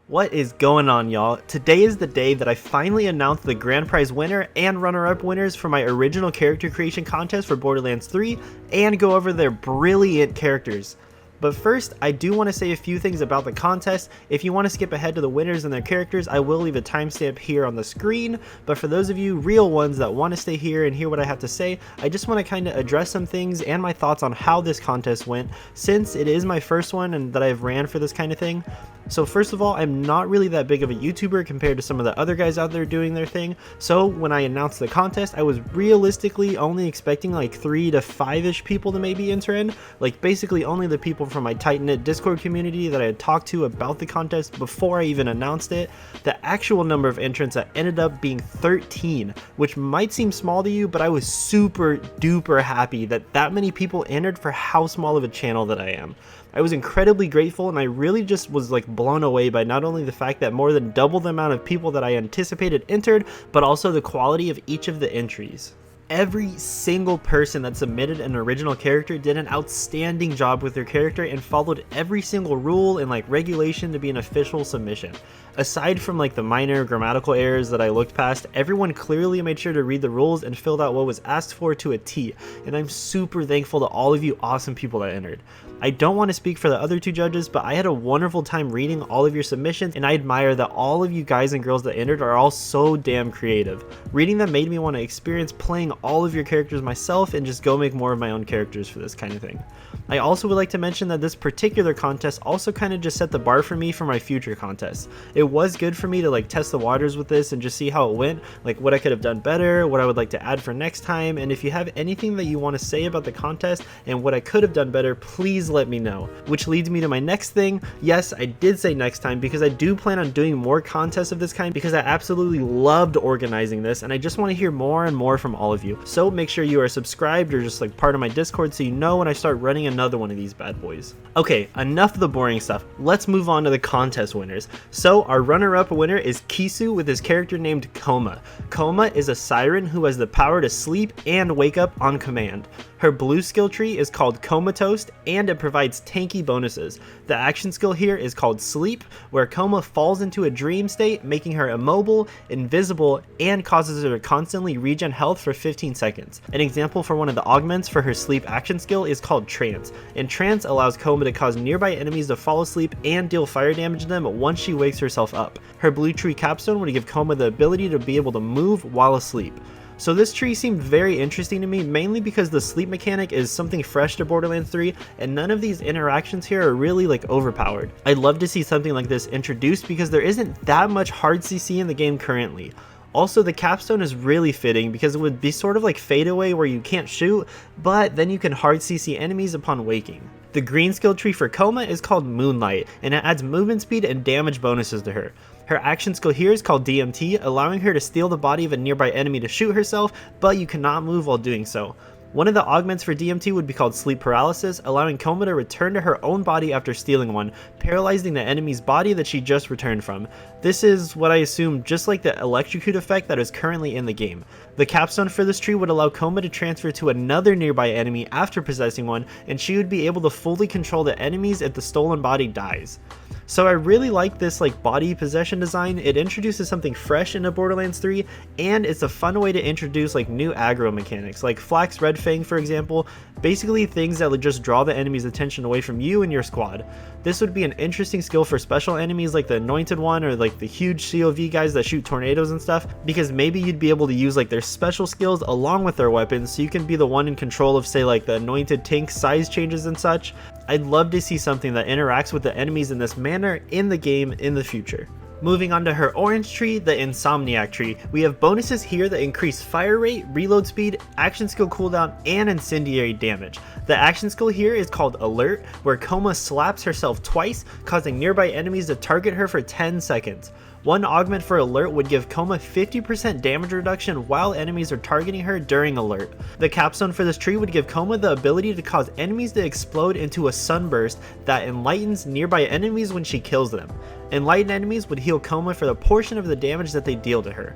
What is going on, y'all? Today is the day that I finally announced the grand prize winner and runner-up winners for my original character creation contest for Borderlands 3 and go over their brilliant characters. But first, I do want to say a few things about the contest. If you want to skip ahead to the winners and their characters, I will leave a timestamp here on the screen. But for those of you real ones that want to stay here and hear what I have to say, I just want to kind of address some things and my thoughts on how this contest went, since it is my first one and that I've ran for this kind of thing. So first of all, I'm not really that big of a YouTuber compared to some of the other guys out there doing their thing. So when I announced the contest, I was realistically only expecting like 3 to 5-ish people to maybe enter in. Like basically only the people from my tight-knit Discord community that I had talked to about the contest before I even announced it. The actual number of entrants that ended up being 13, which might seem small to you, but I was super duper happy that that many people entered for how small of a channel that I am. I was incredibly grateful, and I really just was like blown away by not only the fact that more than double the amount of people that I anticipated entered, but also the quality of each of the entries. Every single person that submitted an original character did an outstanding job with their character and followed every single rule and like regulation to be an official submission. Aside from like the minor grammatical errors that I looked past, everyone clearly made sure to read the rules and filled out what was asked for to a T, and I'm super thankful to all of you awesome people that entered. I don't want to speak for the other 2 judges, but I had a wonderful time reading all of your submissions, and I admire that all of you guys and girls that entered are all so damn creative. Reading them made me want to experience playing all of your characters myself and just go make more of my own characters for this kind of thing. I also would like to mention that this particular contest also kind of just set the bar for me for my future contests. It was good for me to like test the waters with this and just see how it went, like what I could have done better, what I would like to add for next time, and if you have anything that you want to say about the contest and what I could have done better, please let me know. Which leads me to my next thing. Yes, I did say next time because I do plan on doing more contests of this kind because I absolutely loved organizing this and I just want to hear more and more from all of you. So make sure you are subscribed or just like part of my Discord so you know when I start running another one of these bad boys. Okay, enough of the boring stuff. Let's move on to the contest winners. So our runner-up winner is Kisu with his character named Coma. Coma is a siren who has the power to sleep and wake up on command. Her blue skill tree is called Comatose and it provides tanky bonuses. The action skill here is called Sleep, where Coma falls into a dream state, making her immobile, invisible, and causes her to constantly regen health for 15 seconds. An example for one of the augments for her sleep action skill is called Trance, and Trance allows Coma to cause nearby enemies to fall asleep and deal fire damage to them once she wakes herself up. Her blue tree capstone would give Coma the ability to be able to move while asleep. So this tree seemed very interesting to me, mainly because the sleep mechanic is something fresh to Borderlands 3 and none of these interactions here are really like overpowered. I'd love to see something like this introduced because there isn't that much hard CC in the game currently. Also, the capstone is really fitting because it would be sort of like Fade Away where you can't shoot, but then you can hard CC enemies upon waking. The green skill tree for Coma is called Moonlight, and it adds movement speed and damage bonuses to her. Her action skill here is called DMT, allowing her to steal the body of a nearby enemy to shoot herself, but you cannot move while doing so. One of the augments for DMT would be called Sleep Paralysis, allowing Coma to return to her own body after stealing one, paralyzing the enemy's body that she just returned from. This is what I assume just like the electrocute effect that is currently in the game. The capstone for this tree would allow Coma to transfer to another nearby enemy after possessing one, and she would be able to fully control the enemies if the stolen body dies. So I really like this like body possession design. It introduces something fresh into Borderlands 3 and it's a fun way to introduce like new aggro mechanics like Flak's Red Fang, for example, basically things that would just draw the enemy's attention away from you and your squad. This would be an interesting skill for special enemies like the Anointed one or like the huge COV guys that shoot tornadoes and stuff, because maybe you'd be able to use like their special skills along with their weapons so you can be the one in control of say like the Anointed tank size changes and such. I'd love to see something that interacts with the enemies in this manner in the game in the future. Moving on to her orange tree, the Insomniac tree, we have bonuses here that increase fire rate, reload speed, action skill cooldown, and incendiary damage. The action skill here is called Alert, where Coma slaps herself twice, causing nearby enemies to target her for 10 seconds. One augment for Alert would give Coma 50% damage reduction while enemies are targeting her during Alert. The capstone for this tree would give Coma the ability to cause enemies to explode into a sunburst that enlightens nearby enemies when she kills them. Enlightened enemies would heal Coma for the portion of the damage that they deal to her.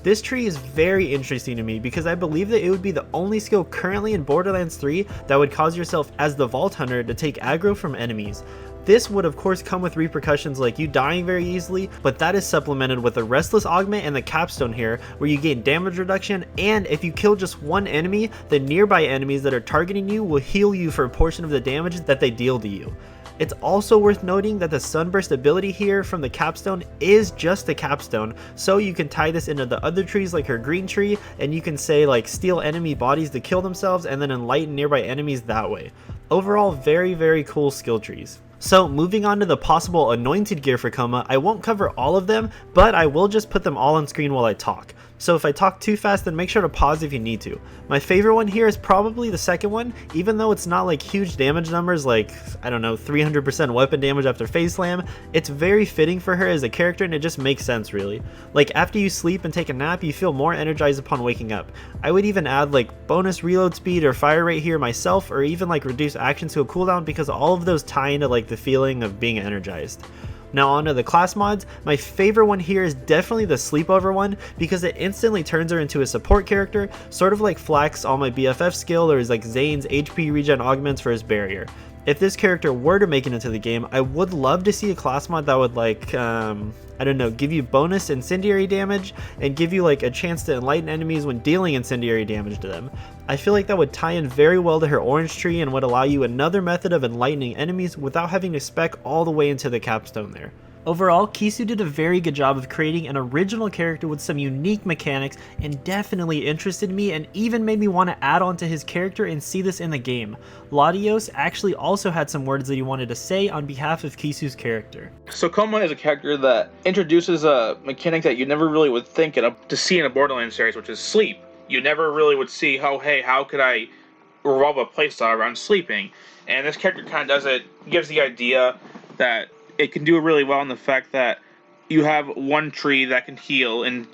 This tree is very interesting to me because I believe that it would be the only skill currently in Borderlands 3 that would cause yourself as the Vault Hunter to take aggro from enemies. This would of course come with repercussions like you dying very easily, but that is supplemented with a restless augment and the capstone here, where you gain damage reduction, and if you kill just one enemy, the nearby enemies that are targeting you will heal you for a portion of the damage that they deal to you. It's also worth noting that the sunburst ability here from the capstone is just a capstone, so you can tie this into the other trees like her green tree, and you can say like steal enemy bodies to kill themselves and then enlighten nearby enemies that way. Overall, very cool skill trees. So moving on to the possible anointed gear for Coma, I won't cover all of them, but I will just put them all on screen while I talk. So if I talk too fast, then make sure to pause if you need to. My favorite one here is probably the second one, even though it's not like huge damage numbers like, I don't know, 300% weapon damage after phase slam. It's very fitting for her as a character and it just makes sense really. Like after you sleep and take a nap, you feel more energized upon waking up. I would even add like bonus reload speed or fire rate here myself, or even like reduce action to a cooldown, because all of those tie into like the feeling of being energized. Now onto the class mods. My favorite one here is definitely the sleepover one, because it instantly turns her into a support character, sort of like Flak's All My BFF skill, or is like Zane's HP regen augments for his barrier. If this character were to make it into the game, I would love to see a class mod that would like, I don't know, give you bonus incendiary damage and give you like a chance to enlighten enemies when dealing incendiary damage to them. I feel like that would tie in very well to her orange tree and would allow you another method of enlightening enemies without having to spec all the way into the capstone there. Overall, Kisu did a very good job of creating an original character with some unique mechanics, and definitely interested me and even made me want to add on to his character and see this in the game. Latios actually also had some words that he wanted to say on behalf of Kisu's character. So Coma is a character that introduces a mechanic that you never really would think to see in a Borderlands series, which is sleep. You never really would see, how could I revolve a playstyle around sleeping? And this character kind of does it, gives the idea that it can do it really well in the fact that you have one tree that can heal and,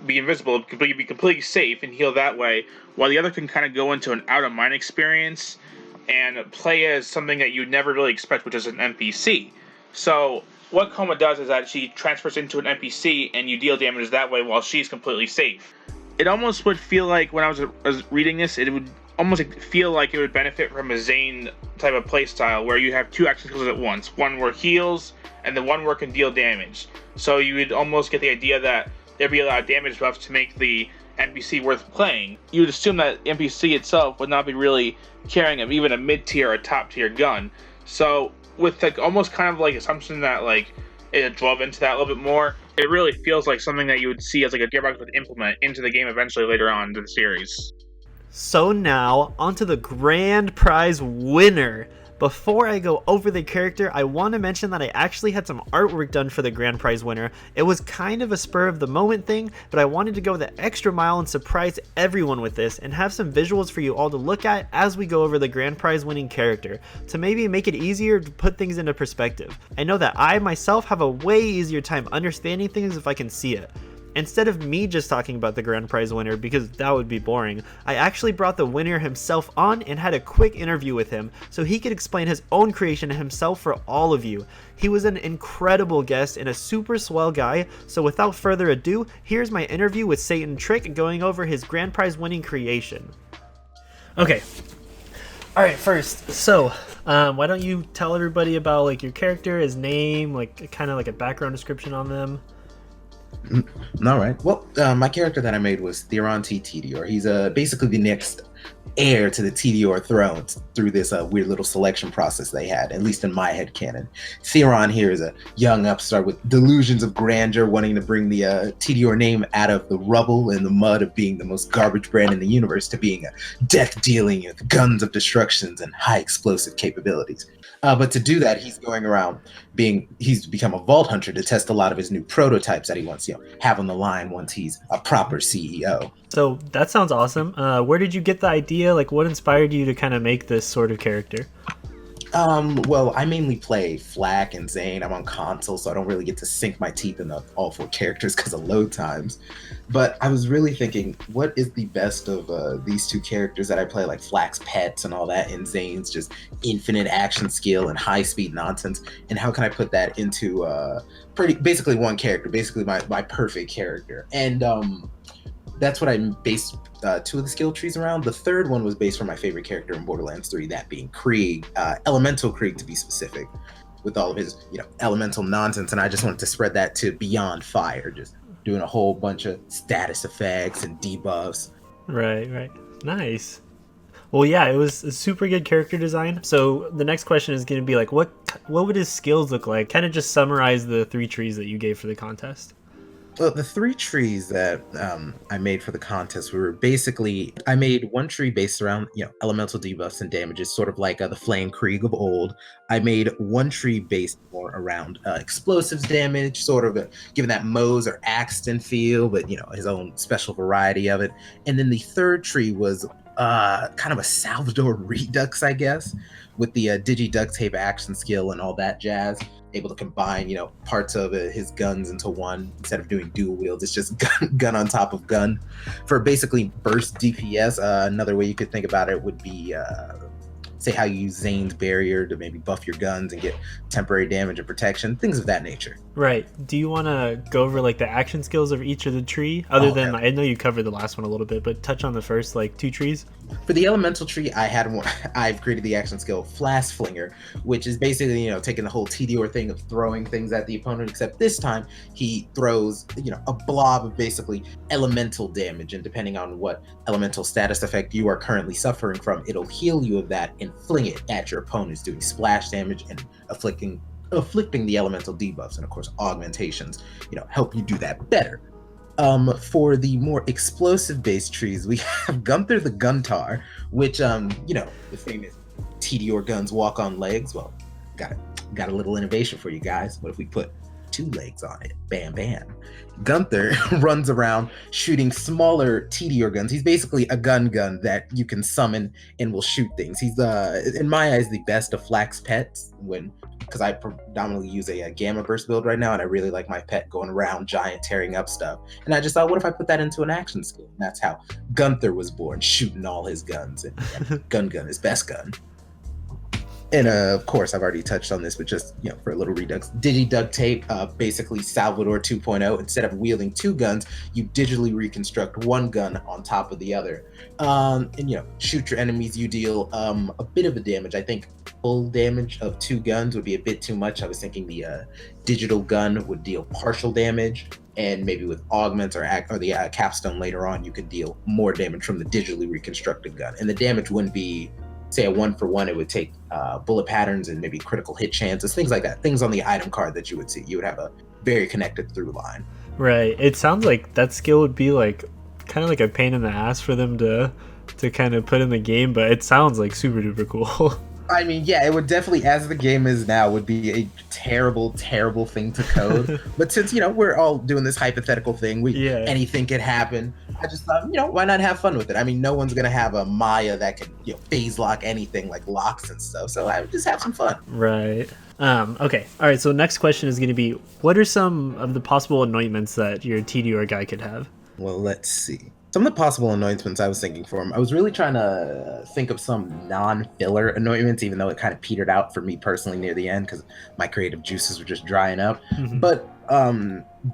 be invisible, be completely safe and heal that way, while the other can kind of go into an out-of-mind experience and play as something that you'd never really expect, which is an NPC. So what Coma does is that she transfers into an NPC and you deal damage that way while she's completely safe. It almost would feel like, when I was reading this, it would almost feel like it would benefit from a Zane type of playstyle where you have two action skills at once. One where heals, and then one where can deal damage. So you would almost get the idea that there'd be a lot of damage buffs to make the NPC worth playing. You would assume that NPC itself would not be really carrying even a mid-tier or a top-tier gun. So with like almost kind of like assumption that like it drove into that a little bit more, it really feels like something that you would see as like a Gearbox would implement into the game eventually later on in the series. So now, onto the grand prize winner. Before I go over the character, I want to mention that I actually had some artwork done for the grand prize winner. It was kind of a spur of the moment thing, but I wanted to go the extra mile and surprise everyone with this and have some visuals for you all to look at as we go over the grand prize winning character, to maybe make it easier to put things into perspective. I know that I myself have a way easier time understanding things if I can see it. Instead of me just talking about the grand prize winner, because that would be boring, I actually brought the winner himself on and had a quick interview with him so he could explain his own creation himself for all of you. He was an incredible guest and a super swell guy, so without further ado, here's my interview with Satan Trick going over his grand prize winning creation. Okay. Alright, first, so why don't you tell everybody about like your character, his name, like kind of like a background description on them. All right. Well, my character that I made was tediore. He's basically the next heir to the tediore throne through this weird little selection process they had, at least in my headcanon. Theron here is a young upstart with delusions of grandeur, wanting to bring the tediore name out of the rubble and the mud of being the most garbage brand in the universe to being a death-dealing with guns of destructions and high explosive capabilities. But to do that, he's going around he's become a vault hunter to test a lot of his new prototypes that he wants to have on the line once he's a proper CEO. So that sounds awesome. Where did you get the idea? Like, what inspired you to kind of make this sort of character? Well, I mainly play Flak and Zane. I'm on console, so I don't really get to sink my teeth in all four characters because of load times. But I was really thinking, what is the best of these two characters that I play, like Flak's pets and all that, and Zane's just infinite action skill and high-speed nonsense, and how can I put that into basically one character, basically my perfect character? And that's what I based two of the skill trees around. The third one was based on my favorite character in Borderlands 3, that being Krieg, Elemental Krieg to be specific, with all of his, elemental nonsense. And I just wanted to spread that to beyond fire, just doing a whole bunch of status effects and debuffs. Right. Nice. Well, yeah, it was a super good character design. So the next question is going to be like, what would his skills look like? Kind of just summarize the 3 trees that you gave for the contest. Well, the 3 trees that I made for the contest were basically, I made one tree based around, elemental debuffs and damages, sort of like the Flame Krieg of old. I made one tree based more around explosives damage, sort of giving that Moze or Axton feel, but, his own special variety of it. And then the third tree was kind of a Salvador Redux, I guess, with the digi-duct tape action skill and all that jazz. Able to combine, parts of his guns into one instead of doing dual wields. It's just gun on top of gun for basically burst DPS. Another way you could think about it would be say how you use Zane's barrier to maybe buff your guns and get temporary damage and protection, things of that nature. Right. Do you want to go over like the action skills of each of the tree? Than I know you covered the last one a little bit, but touch on the first 2 trees. For the elemental tree, I've created the action skill Flask Flinger, which is basically, taking the whole tediore thing of throwing things at the opponent, except this time he throws, a blob of basically elemental damage, and depending on what elemental status effect you are currently suffering from, it'll heal you of that and fling it at your opponents, doing splash damage and afflicting the elemental debuffs, and of course augmentations, help you do that better. For the more explosive based trees, we have Gunther the Guntar, which the famous tediore guns walk on legs. Well, got a little innovation for you guys. What if we put 2 legs on it? Bam bam. Gunther runs around shooting smaller tediore guns. He's basically a gun that you can summon and will shoot things. He's in my eyes the best of Flak's pets, because I predominantly use a gamma burst build right now, and I really like my pet going around giant tearing up stuff. And I just thought, what if I put that into an action skill? And that's how Gunther was born, shooting all his guns, and gun his best gun. And of course, I've already touched on this, but just for a little redux, digi-duct tape, basically Salvador 2.0. Instead of wielding 2 guns, you digitally reconstruct 1 gun on top of the other, and shoot your enemies. You deal a bit of a damage. I think full damage of 2 guns would be a bit too much. I was thinking the digital gun would deal partial damage, and maybe with augments or the capstone later on, you could deal more damage from the digitally reconstructed gun, and the damage wouldn't be, say, a 1-for-1. It would take bullet patterns and maybe critical hit chances, things like that, things on the item card that you would see. You would have a very connected through line. Right. It sounds like that skill would be kind of like a pain in the ass for them to kind of put in the game, but it sounds like super duper cool. I mean, yeah, it would definitely, as the game is now, would be a terrible thing to code. But since, we're all doing this hypothetical thing, anything could happen. I just thought, why not have fun with it? I mean, no one's going to have a Maya that can, phase lock anything like locks and stuff. So I would just have some fun. Right. Okay. All right. So next question is going to be, what are some of the possible anointments that your tediore guy could have? Well, let's see. Some of the possible anointments I was thinking for him, I was really trying to think of some non-filler anointments, even though it kind of petered out for me personally near the end because my creative juices were just drying up. Mm-hmm. But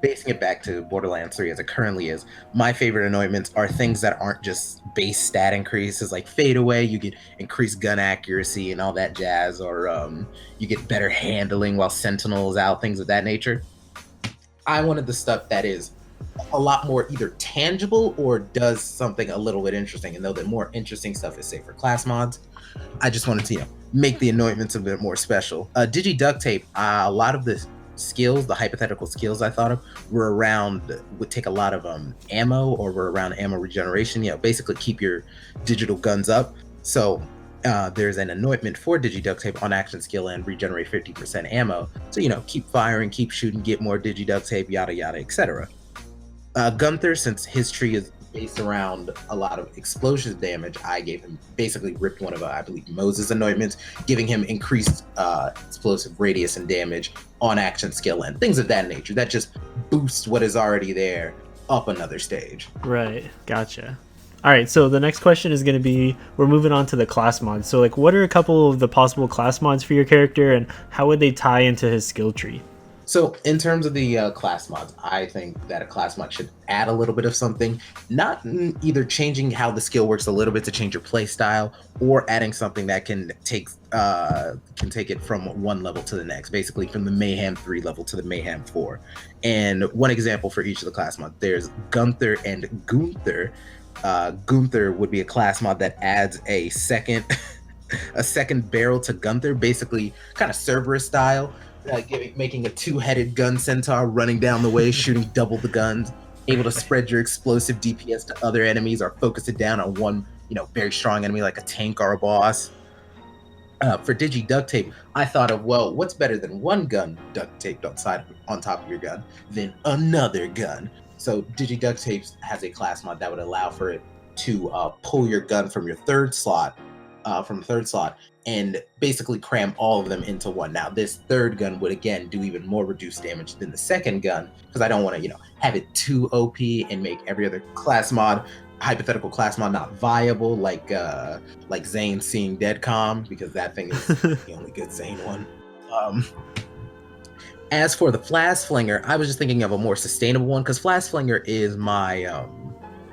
basing it back to Borderlands 3 as it currently is, my favorite anointments are things that aren't just base stat increases, like fade away, you get increased gun accuracy and all that jazz, or you get better handling while Sentinel is out, things of that nature. I wanted the stuff that is a lot more either tangible or does something a little bit interesting. And though the more interesting stuff is, say, for class mods, I just wanted to make the anointments a bit more special. Digi-duct tape, a lot of the skills, the hypothetical skills I thought of would take a lot of ammo, or were around ammo regeneration, basically keep your digital guns up. So there's an anointment for digi-duct tape on action skill and regenerate 50% ammo. So keep firing, keep shooting, get more digi-duct tape, yada yada, etc. Gunther, since his tree is based around a lot of explosive damage, I gave him, basically ripped one of, I believe, Moze's anointments, giving him increased explosive radius and damage on action skill and things of that nature. That just boosts what is already there up another stage. Right, gotcha. All right, so the next question is going to be, we're moving on to the class mods. So what are a couple of the possible class mods for your character, and how would they tie into his skill tree? So, in terms of the class mods, I think that a class mod should add a little bit of something, not either changing how the skill works a little bit to change your play style, or adding something that can take it from one level to the next, basically from the Mayhem 3 level to the Mayhem 4. And one example for each of the class mods, there's Gunther and Gunther. Gunther would be a class mod that adds a second a second barrel to Gunther, basically kind of Cerberus style, making a two-headed gun centaur running down the way, shooting double the guns, able to spread your explosive DPS to other enemies or focus it down on one, very strong enemy like a tank or a boss. For Digi Duct Tape, I thought of, well, what's better than one gun duct taped on top of your gun than another gun? So Digi Duct Tapes has a class mod that would allow for it to pull your gun from your third slot, and basically cram all of them into one. Now, this third gun would again do even more reduced damage than the second gun, because I don't want to, have it too OP and make every other hypothetical class mod not viable, like Zane seeing Deadcom, because that thing is the only good Zane one. As for the Flash Flinger, I was just thinking of a more sustainable one, because Flash Flinger is my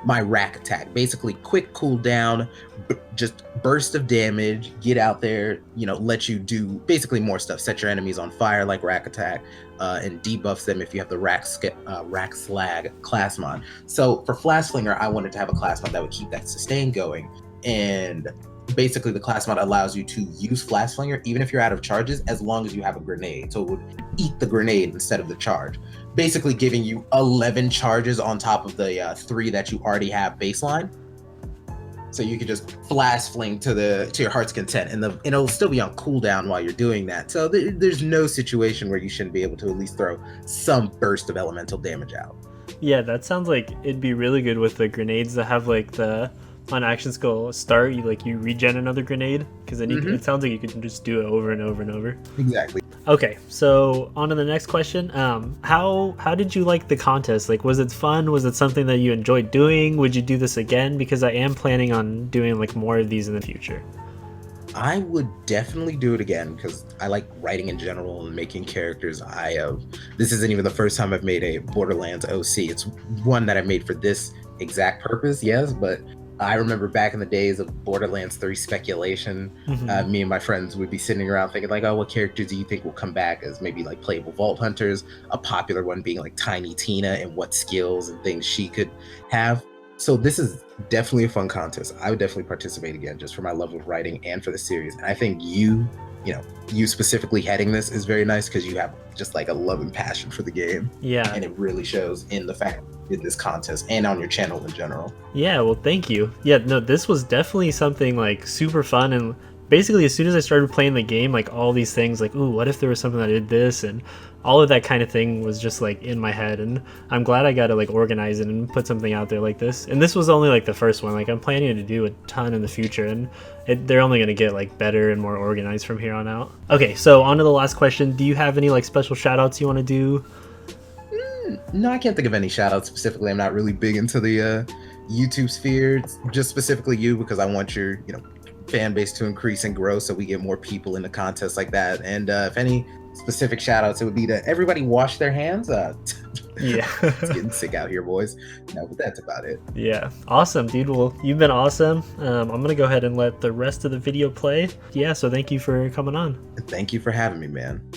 rack attack. Basically, quick cooldown, just burst of damage, get out there, let you do basically more stuff. Set your enemies on fire like rack attack, and debuffs them if you have the rack slag class mod. So for Flash Flinger, I wanted to have a class mod that would keep that sustain going. And basically the class mod allows you to use Flash Flinger even if you're out of charges, as long as you have a grenade. So it would eat the grenade instead of the charge, basically giving you 11 charges on top of the 3 that you already have baseline. So you could just flash fling to your heart's content, and it'll still be on cooldown while you're doing that. So there's no situation where you shouldn't be able to at least throw some burst of elemental damage out. Yeah, that sounds like it'd be really good with the grenades that have like the on action skill start, you regen another grenade, because then it sounds like you can just do it over and over and over. Exactly. Okay, so on to the next question. How did you like the contest? Like, was it fun? Was it something that you enjoyed doing? Would you do this again? Because I am planning on doing more of these in the future. I would definitely do it again, because I like writing in general and making characters. This isn't even the first time I've made a Borderlands OC. It's one that I made for this exact purpose, yes, but I remember back in the days of Borderlands 3 speculation, me and my friends would be sitting around thinking what characters do you think will come back as maybe playable Vault Hunters? A popular one being Tiny Tina, and what skills and things she could have. So this is definitely a fun contest. I would definitely participate again, just for my love of writing and for the series. And I think you specifically heading this is very nice, because you have just a love and passion for the game. Yeah. And it really shows in the fact in this contest and on your channel in general. Yeah, well, thank you. Yeah, no, this was definitely something super fun, and basically as soon as I started playing the game, all these things ooh, what if there was something that did this, and all of that kind of thing was just in my head, and I'm glad I got to organize it and put something out there like this. And this was only the first one. I'm planning to do a ton in the future, and they're only going to get better and more organized from here on out. Okay, so on to the last question. Do you have any special shout outs you want to do? No, I can't think of any shout outs specifically. I'm not really big into the YouTube sphere. It's just specifically you, because I want your fan base to increase and grow, so we get more people in the contests like that. And if any specific shout outs, it would be to everybody wash their hands. Yeah. It's getting sick out here, boys. No, but that's about it. Yeah. Awesome, dude. Well, you've been awesome. I'm going to go ahead and let the rest of the video play. Yeah, so thank you for coming on. Thank you for having me, man.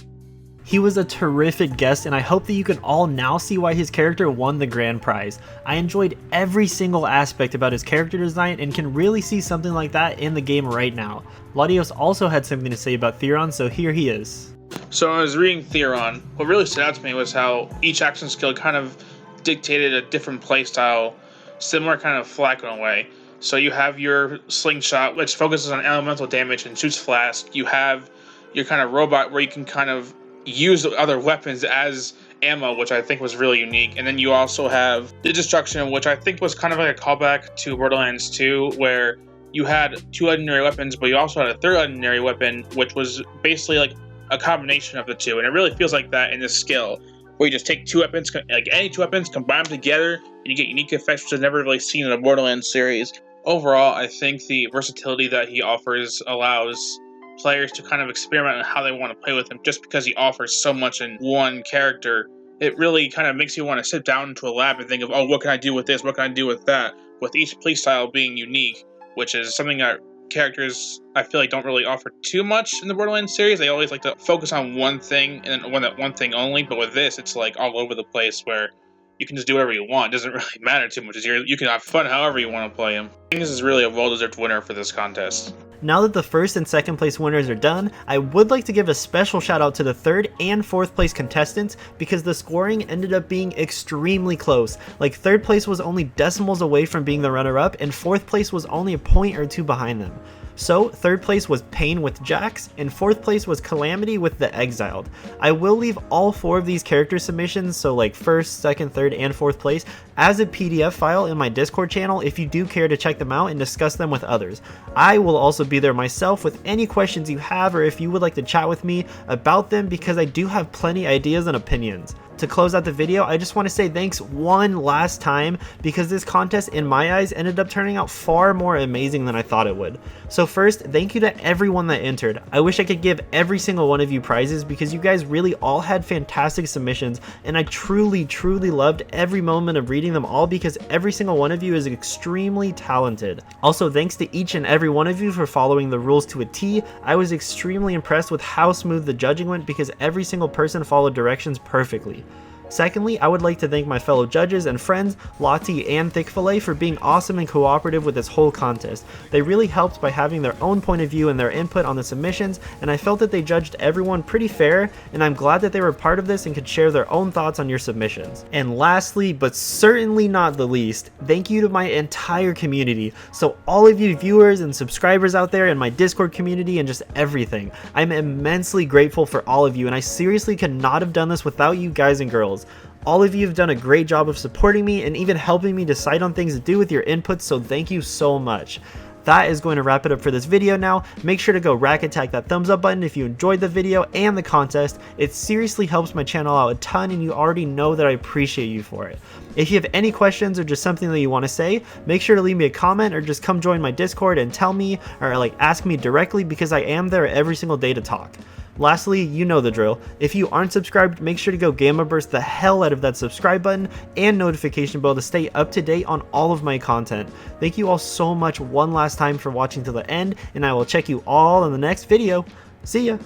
He was a terrific guest, and I hope that you can all now see why his character won the grand prize. I enjoyed every single aspect about his character design and can really see something like that in the game right now. Latios also had something to say about Theron, so here he is. So when I was reading Theron, what really stood out to me was how each action skill kind of dictated a different playstyle, similar kind of flak in a way. So you have your slingshot, which focuses on elemental damage and shoots flask. You have your kind of robot, where you can kind of use other weapons as ammo, which I think was really unique. And then you also have the destruction, which I think was kind of a callback to Borderlands 2, where you had 2 legendary weapons, but you also had a 3rd legendary weapon, which was basically a combination of the 2. And it really feels like that in this skill, where you just take 2 weapons, any 2 weapons, combine them together, and you get unique effects, which I've never really seen in the Borderlands series. Overall, I think the versatility that he offers allows players to kind of experiment on how they want to play with him, just because he offers so much in one character. It really kind of makes you want to sit down into a lab and think of, oh, what can I do with this? What can I do with that? With each playstyle being unique, which is something that characters, I feel like, don't really offer too much in the Borderlands series. They always like to focus on one thing and one thing only. But with this, it's like all over the place, where you can just do whatever you want. It doesn't really matter too much. You can have fun however you want to play him. I think this is really a well-deserved winner for this contest. Now that the first and second place winners are done, I would like to give a special shout out to the third and fourth place contestants, because the scoring ended up being extremely close. Like, third place was only decimals away from being the runner up, and fourth place was only a point or two behind them. So, third place was Pain with Jax, and fourth place was Calamity with the Exiled. I will leave all 4 of these character submissions, so like first, second, third, and fourth place, as a PDF file in my Discord channel if you do care to check them out and discuss them with others. I will also be there myself with any questions you have, or if you would like to chat with me about them, because I do have plenty ideas and opinions. To close out the video, I just want to say thanks one last time, because this contest in my eyes ended up turning out far more amazing than I thought it would. So first, thank you to everyone that entered. I wish I could give every single one of you prizes, because you guys really all had fantastic submissions, and I truly loved every moment of reading them all, because every single one of you is extremely talented. Also, thanks to each and every one of you for following the rules to a T. I was extremely impressed with how smooth the judging went, because every single person followed directions perfectly. Secondly, I would like to thank my fellow judges and friends, Lottie and Thickfilet, for being awesome and cooperative with this whole contest. They really helped by having their own point of view and their input on the submissions, and I felt that they judged everyone pretty fair, and I'm glad that they were part of this and could share their own thoughts on your submissions. And lastly, but certainly not the least, thank you to my entire community. So all of you viewers and subscribers out there in my Discord community and just everything. I'm immensely grateful for all of you, and I seriously could not have done this without you guys and girls. All of you have done a great job of supporting me and even helping me decide on things to do with your inputs, so thank you so much. That is going to wrap it up for this video now. Make sure to go rack attack that thumbs up button if you enjoyed the video and the contest. It seriously helps my channel out a ton, and you already know that I appreciate you for it. If you have any questions or just something that you want to say, make sure to leave me a comment or just come join my Discord and tell me, or like ask me directly, because I am there every single day to talk. Lastly, you know the drill. If you aren't subscribed, make sure to go gamma burst the hell out of that subscribe button and notification bell to stay up to date on all of my content. Thank you all so much one last time for watching till the end, and I will check you all in the next video. See ya!